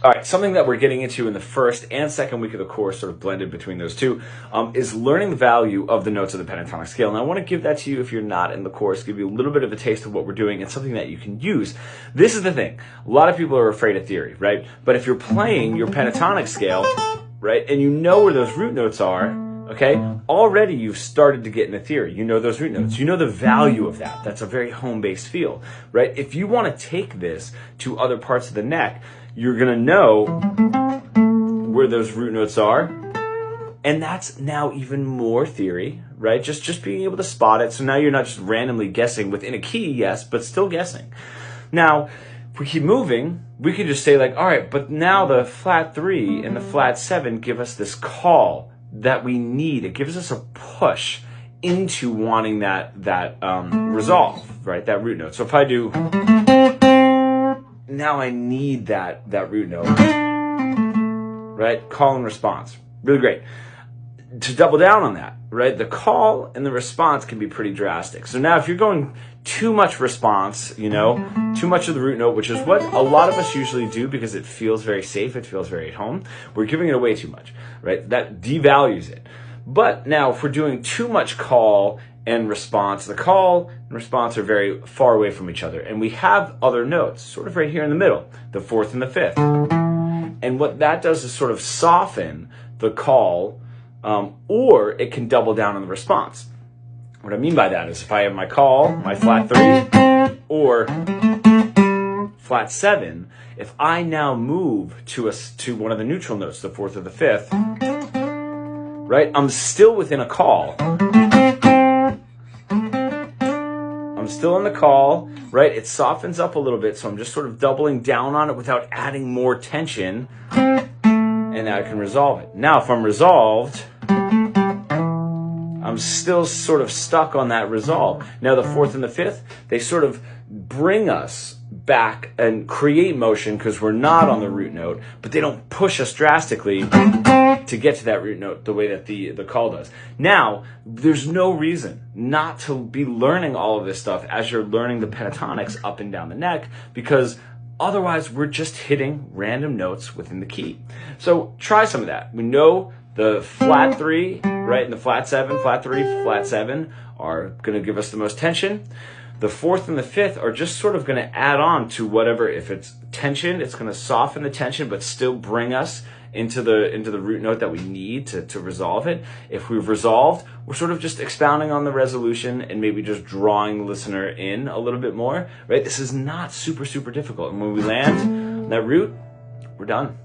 All right, something that we're getting into in the first and second week of the course, sort of blended between those two, is learning the value of the notes of the pentatonic scale. And I want to give that to you if you're not in the course, give you a little bit of a taste of what we're doing and something that you can use. This is the thing. A lot of people are afraid of theory, right? But if you're playing your pentatonic scale, right, and you know where those root notes are, okay, already you've started to get into theory. You know those root notes. You know the value of that. That's a very home-based feel, right? If you want to take this to other parts of the neck, you're going to know where those root notes are. And that's now even more theory, right? Just being able to spot it. So now you're not just randomly guessing within a key, yes, but still guessing. Now, if we keep moving, we could just say like, all right, but now the flat 3 and the flat 7 give us this call that we need. It gives us a push into wanting that resolve, right? That root note. So if I do, now I need that root note, right? Call and response. Really great. To double down on that, right? The call and the response can be pretty drastic. So now if you're going too much response, you know, too much of the root note, which is what a lot of us usually do because it feels very safe, it feels very at home, we're giving it away too much, right? That devalues it. But now if we're doing too much call and response, the call and response are very far away from each other. And we have other notes, sort of right here in the middle, the 4th and the 5th. And what that does is sort of soften the call, or it can double down on the response. What I mean by that is if I have my call, my flat 3, or flat 7, if I now move to one of the neutral notes, the 4th or the 5th, right, I'm still within a call. I'm still in the call, right? It softens up a little bit, so I'm just sort of doubling down on it without adding more tension, and now I can resolve it. Now, if I'm resolved, I'm still sort of stuck on that resolve. Now, the 4th and the 5th, they sort of bring us back and create motion because we're not on the root note, but they don't push us drastically to get to that root note the way that the call does. Now, there's no reason not to be learning all of this stuff as you're learning the pentatonics up and down the neck, because otherwise we're just hitting random notes within the key. So try some of that. We know the flat 3, right, and the flat 7, flat 3, flat 7 are going to give us the most tension. The 4th and the 5th are just sort of going to add on to whatever. If it's tension, it's going to soften the tension, but still bring us into the root note that we need to resolve it. If we've resolved, we're sort of just expounding on the resolution and maybe just drawing the listener in a little bit more, right? This is not super, super difficult. And when we land that root, we're done.